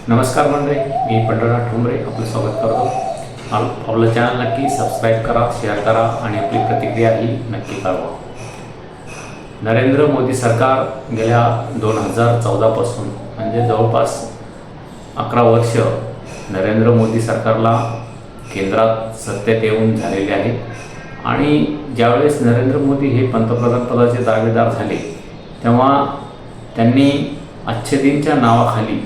नमस्कार मंडळी, मी पंढरनाथ ठोंबरे आपलं स्वागत करतो. आपलं चॅनल नक्की सबस्क्राईब करा, शेअर करा आणि आपली प्रतिक्रिया ही नक्की कळवा. नरेंद्र मोदी सरकार गेल्या 2014 पासून म्हणजे जवळपास 11 वर्ष नरेंद्र मोदी सरकारला केंद्रात सत्तेत येऊन झालेले आहेत आणि ज्यावेळेस नरेंद्र मोदी हे पंतप्रधान पदाचे दावेदार झाले तेव्हा त्यांनी अच्छे दिनच्या नावाखाली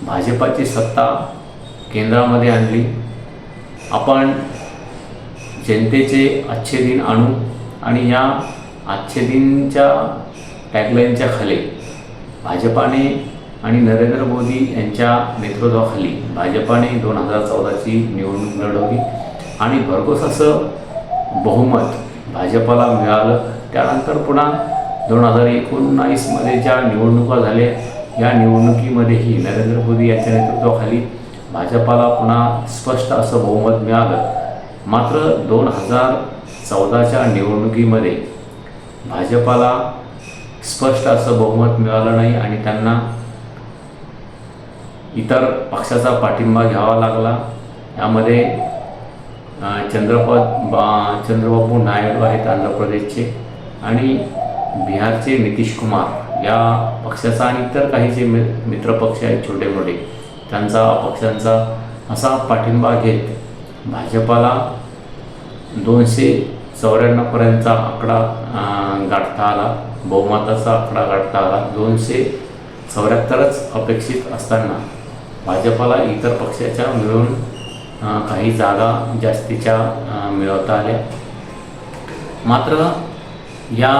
भाजपाची सत्ता केंद्रामध्ये आणली. आपण जनतेचे अच्छे दिन आणू आणि या अच्छे दिनच्या टॅगलाईनच्या खाली भाजपाने आणि नरेंद्र मोदी यांच्या नेतृत्वाखाली भाजपाने 2014ची निवडणूक लढवली आणि भरघोस असं बहुमत भाजपाला मिळालं. त्यानंतर पुन्हा 2019मध्ये ज्या निवडणुका झाल्या या निवडणुकीमध्येही नरेंद्र मोदी यांच्या नेतृत्वाखाली भाजपाला पुन्हा स्पष्ट असं बहुमत मिळालं. मात्र 2014च्या निवडणुकीमध्ये भाजपाला स्पष्ट असं बहुमत मिळालं नाही आणि त्यांना इतर पक्षाचा पाठिंबा घ्यावा लागला. यामध्ये चंद्रबाबू नायडू आहेत आंध्र प्रदेशचे आणि बिहारचे नितीश कुमार या पक्षाचा आणि इतर काही जे मित्रपक्ष आहेत छोटे मोठे त्यांचा पक्षांचा असा पाठिंबा घेत भाजपाला 294 पर्यंतचा आकडा गाठता आला. बहुमताचा आकडा गाठता आला. 274च अपेक्षित असताना भाजपाला इतर पक्षाच्या मिळून काही जागा जास्तीच्या मिळवता आल्या. मात्र या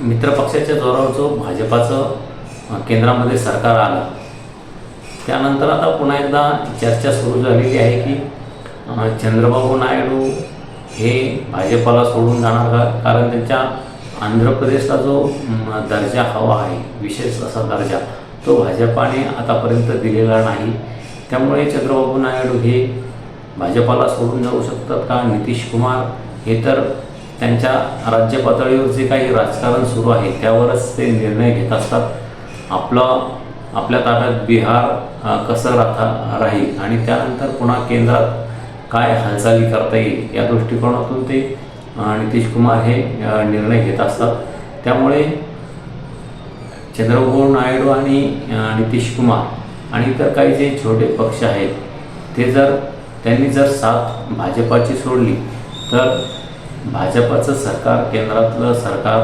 मित्रपक्षाच्या जोरावर जो भाजपाचं केंद्रामध्ये सरकार आलं त्यानंतर आता पुन्हा एकदा चर्चा सुरू झालेली आहे की चंद्रबाबू नायडू हे भाजपाला सोडून जाणार का, कारण त्यांच्या आंध्र प्रदेशला जो दर्जा हवा आहे विशेष असा दर्जा तो भाजपाने आतापर्यंत दिलेला नाही. त्यामुळे चंद्रबाबू नायडू हे भाजपाला सोडून जाऊ शकतात का. नितीश कुमार हे तर त्यांच्या राज्य पातळीवर जे काही राजकारण सुरू आहे त्यावरच ते निर्णय घेत असतात. आपल्या ताब्यात बिहार कसं राहील आणि त्यानंतर पुन्हा केंद्रात काय हालचाली करता येईल या दृष्टिकोनातून ते नितीश कुमार हे निर्णय घेत असतात. त्यामुळे चंद्रबाबू नायडू आणि नितीश कुमार आणि इतर काही जे छोटे पक्ष आहेत ते त्यांनी जर साथ भाजपाची सोडली तर भाजपाचं सरकार केंद्रातलं सरकार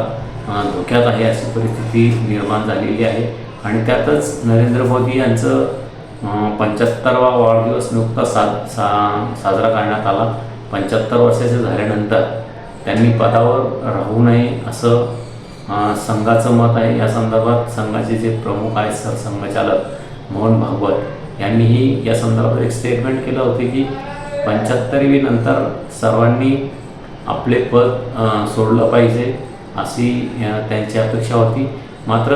धोक्यात आहे अशी परिस्थिती निर्माण झालेली आहे. आणि त्यातच नरेंद्र मोदी यांचं 75वा वाढदिवस नुकताच साजरा करण्यात आला. 75 वर्षाचे झाल्यानंतर त्यांनी पदावर राहू नये असं संघाचं मत आहे. या संदर्भात संघाचे जे प्रमुख आहेत सरसंघचालक मोहन भागवत यांनीही या संदर्भात एक स्टेटमेंट केलं होते की 75वी नंतर सर्वांनी आपले पद सोडलं पाहिजे अशी त्यांची अपेक्षा होती. मात्र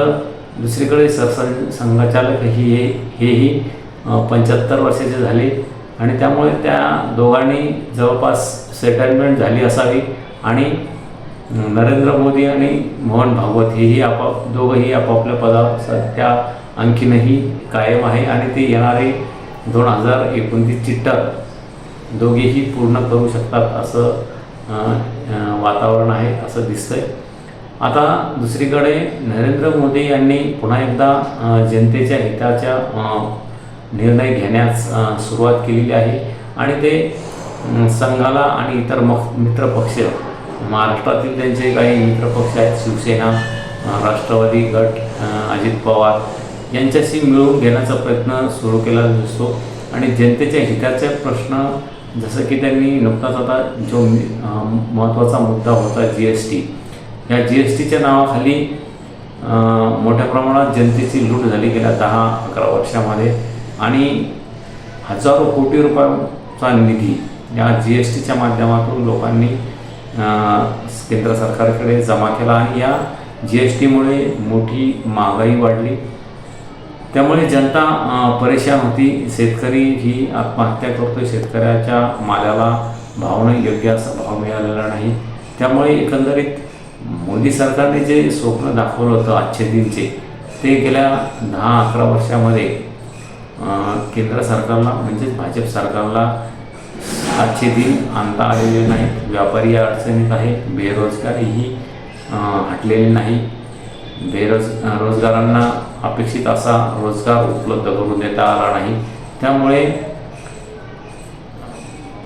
दुसरीकडे सरसंघचालक हेही 75 वर्षाचे झाले आणि त्यामुळे त्या दोघांनी जवळपास सेटलमेंट झाली असावी आणि नरेंद्र मोदी आणि मोहन भागवत हेही दोघंही आपापल्या पदावर सध्या आणखीनही कायम आहे आणि ते येणारे 2029ची टर्म दोघेही पूर्ण करू शकतात असं वातावरण आहे असं दिसतंय. आता दुसरीकडे नरेंद्र मोदी यांनी पुन्हा एकदा जनतेच्या हिताच्या निर्णय घेण्यास सुरुवात केलेली आहे आणि ते संघाला आणि इतर मित्रपक्ष महाराष्ट्रातील त्यांचे काही मित्रपक्ष आहेत शिवसेना, राष्ट्रवादी गट, अजित पवार यांच्याशी मिळवून घेण्याचा प्रयत्न सुरू केला दिसतो. आणि जनतेच्या हिताचे प्रश्न जसं की त्यांनी नुकताच आता जो महत्त्वाचा मुद्दा होता GST या GSTच्या नावाखाली मोठ्या प्रमाणात जनतेची लूट झाली गेल्या 10-11 वर्षामध्ये आणि हजारो कोटी रुपयांचा निधी या GSTच्या माध्यमातून लोकांनी केंद्र सरकारकडे जमा केला आणि या GSTमुळे मोठी महागाई वाढली. त्यामुळे जनता परेशान होती. शेतकरी ही आत्महत्या करतो. शेतकऱ्याच्या मालाला भाव नाही, योग्य असा भाव मिळालेला नाही. त्यामुळे एकंदरीत मोदी सरकारने जे स्वप्न दाखवलं होतं अच्छे दिनचे ते गेल्या 10-11 वर्षामध्ये केंद्र सरकारला म्हणजेच भाजप सरकारला आजचे दिन आणता आलेले नाहीत. व्यापारी अडचणीत आहे, बेरोजगारीही हटलेली नाही. रोजगारांना अपेक्षित असा रोजगार उपलब्ध करून देता आला नाही. त्यामुळे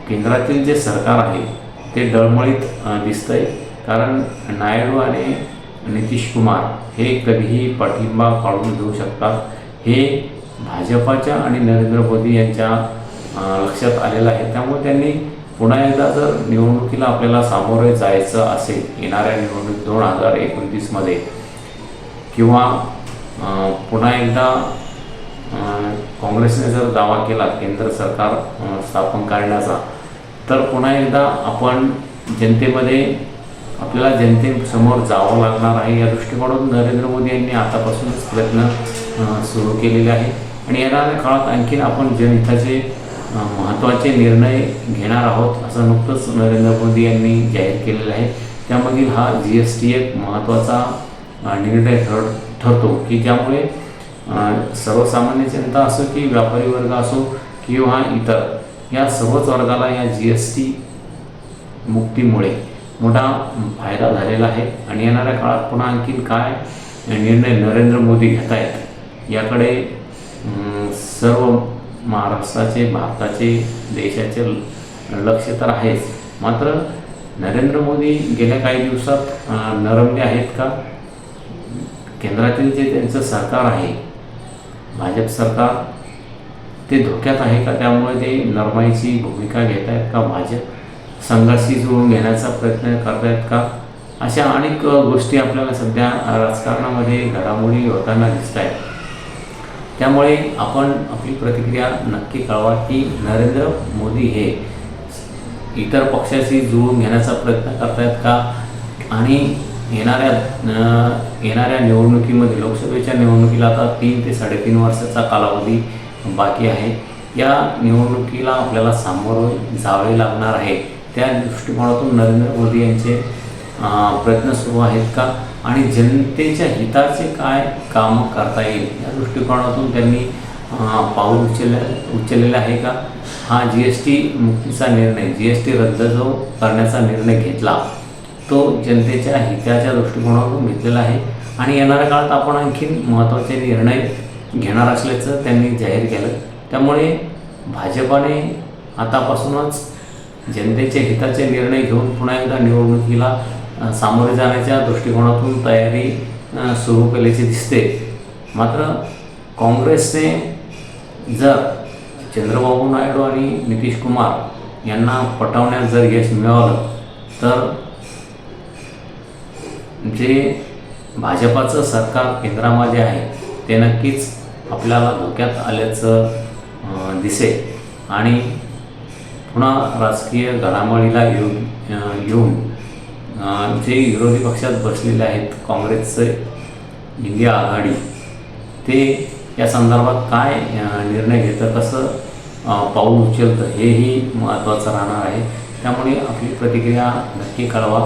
केंद्रातील जे सरकार आहे ते डळमळीत दिसतंय. कारण नायडू आणि नितीश कुमार हे कधीही पाठिंबा काढून देऊ शकतात हे भाजपाच्या आणि नरेंद्र मोदी यांच्या लक्षात आलेलं आहे. त्यामुळे त्यांनी पुन्हा एकदा जर निवडणुकीला आपल्याला सामोरे जायचं असेल येणाऱ्या निवडणूक 2029मध्ये किंवा पुन्हा एकदा काँग्रेसने जर दावा केला केंद्र सरकार स्थापन करण्याचा, तर पुन्हा एकदा आपण जनतेमध्ये आपल्याला जनतेसमोर जावं लागणार आहे. या दृष्टिकोनातून नरेंद्र मोदी यांनी आतापासूनच प्रयत्न सुरू केलेले आहे आणि येणाऱ्या काळात आणखीन आपण जनहिताचे महत्त्वाचे निर्णय घेणार आहोत असं नुकतंच नरेंद्र मोदी यांनी जाहीर केलेलं आहे. त्यामधील हा GST एक महत्त्वाचा निर्णय ठरतो की ज्यामुळे सर्वसामान्य जनता असो की व्यापारी वर्ग असो किंवा इतर या सर्वच वर्गाला या GST मुक्तीमुळे मोठा फायदा झालेला आहे. आणि येणाऱ्या काळात पुन्हा आणखीन काय निर्णय नरेंद्र मोदी घेत आहेत याकडे सर्व महाराष्ट्राचे, भारताचे, देशाचे लक्ष तर आहेच. मात्र नरेंद्र मोदी गेल्या काही दिवसात नरमले आहेत का? केंद्रातील जे त्यांचं सरकार आहे भाजप सरकार ते धोक्यात आहे का? त्यामुळे ते नरमाईची भूमिका घेत आहेत का? भाजप संघाशी जुळवून घेण्याचा प्रयत्न करत आहेत का? अशा अनेक गोष्टी आपल्याला सध्या राजकारणामध्ये घडामोडी होताना दिसत आहेत. त्यामुळे आपण आपली प्रतिक्रिया नक्की कळवा की नरेंद्र मोदी हे इतर पक्षाशी जुळवून घेण्याचा प्रयत्न करतायत का? आणि येणाऱ्या निवडणुकीमध्ये लोकसभेच्या निवडणुकीला आता 3 ते 3.5 वर्षाचा कालावधी बाकी आहे. या निवडणुकीला आपल्याला सामोरं जावे लागणार आहे. त्या दृष्टिकोनातून नरेंद्र मोदी यांचे प्रयत्न सुरू आहेत का? आणि जनतेच्या हिताचे काय कामं करता येईल या दृष्टिकोनातून त्यांनी पाऊल उचललेलं आहे का? हा GST मुक्तीचा निर्णय, GST रद्द जो करण्याचा निर्णय घेतला तो जनतेच्या हिताच्या दृष्टिकोनातून घेतलेला आहे. आणि येणाऱ्या काळात आपण आणखीन महत्त्वाचे निर्णय घेणार असल्याचं त्यांनी जाहीर केलं. त्यामुळे भाजपाने आतापासूनच जनतेच्या हिताचे निर्णय घेऊन पुन्हा एकदा निवडणुकीला सामोरे जाण्याच्या दृष्टिकोनातून तयारी सुरू केल्याचे दिसते. मात्र काँग्रेसने जर चंद्रबाबू नायडू आणि नितीश कुमार यांना पटवण्यात जर यश मिळालं तर जे भाजपाचं सरकार केंद्रामध्ये आहे ते नक्कीच आपल्याला धोक्यात आल्याचं दिसेल आणि पुन्हा राजकीय घडामोडीला येऊन जे विरोधी पक्षात बसलेले आहेत काँग्रेसचं इंडिया आघाडी ते या संदर्भात काय निर्णय घेतं, कसं पाऊल उचलतं हेही महत्त्वाचं राहणार आहे. त्यामुळे आपली प्रतिक्रिया नक्की कळवा.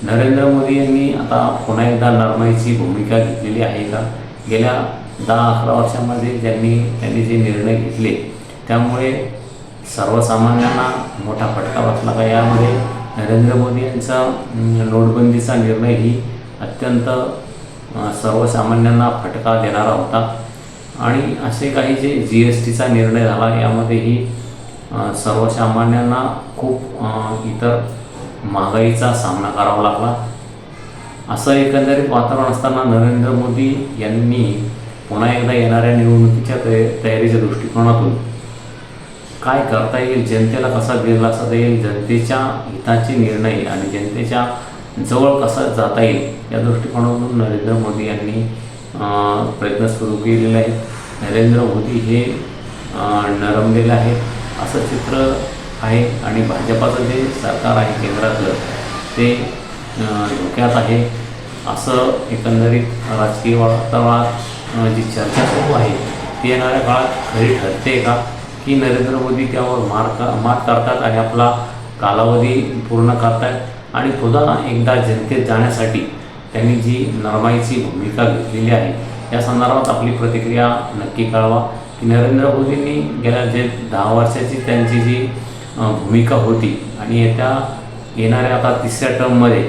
नरेंद्र मोदी यांनी आता पुन्हा एकदा नरमाईची भूमिका घेतलेली आहे का? गेल्या 10-11 वर्षामध्ये त्यांनी जे निर्णय घेतले त्यामुळे सर्वसामान्यांना मोठा फटका बसला का? यामध्ये नरेंद्र मोदी यांचा नोटबंदीचा निर्णयही अत्यंत सर्वसामान्यांना फटका देणारा होता. आणि असे काही जे GSTचा निर्णय झाला यामध्येही सर्वसामान्यांना खूप इतर महागाईचा सामना करावा लागला. असं एकंदरीत वातावरण असताना नरेंद्र मोदी यांनी पुन्हा एकदा येणाऱ्या निवडणुकीच्या तयारीच्या दृष्टिकोनातून काय करता येईल, जनतेला कसा दिलासा येईल, जनतेच्या हिताचे निर्णय आणि जनतेच्या जवळ कसा जाता येईल या दृष्टिकोनातून नरेंद्र मोदी यांनी प्रयत्न सुरू केलेले आहेत. नरेंद्र मोदी हे नरमलेले आहेत असं चित्र आहे आणि भाजपाचं जे सरकार आहे केंद्रातलं ते धोक्यात आहे असं एकंदरीत राजकीय वातावरणात जी चर्चा सुरू आहे ती येणाऱ्या काळात खरी ठरते का, की नरेंद्र मोदी त्यावर मात करतात आणि आपला कालावधी पूर्ण करतात आणि पुन्हा एकदा जनतेत जाण्यासाठी त्यांनी जी नरमाईची भूमिका घेतलेली आहे या संदर्भात आपली प्रतिक्रिया नक्की कळवा की नरेंद्र मोदींनी गेल्या जे 10 वर्षाची त्यांची जी भूमिका होती आणि येणाऱ्या आता 3ऱ्या टर्ममध्ये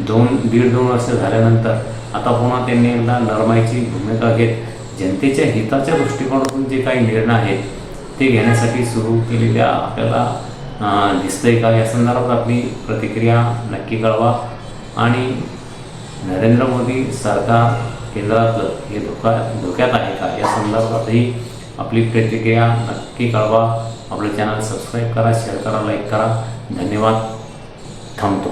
1.5-2 वर्ष झाल्यानंतर आता पुन्हा त्यांनी एकदा नरमाईची भूमिका घेत जनतेच्या हिताच्या दृष्टिकोनातून जे काही निर्णय आहेत ते घेण्यासाठी सुरू केलेल्या आपल्याला दिसतंय का, या संदर्भात आपली प्रतिक्रिया नक्की कळवा. आणि नरेंद्र मोदी सरकार केंद्रातलं हे धोक्यात आहे का, या संदर्भातही आपली प्रतिक्रिया नक्की कळवा. आपलं चॅनल सबस्क्राईब करा, शेअर करा, लाईक करा. धन्यवाद. थांबतो.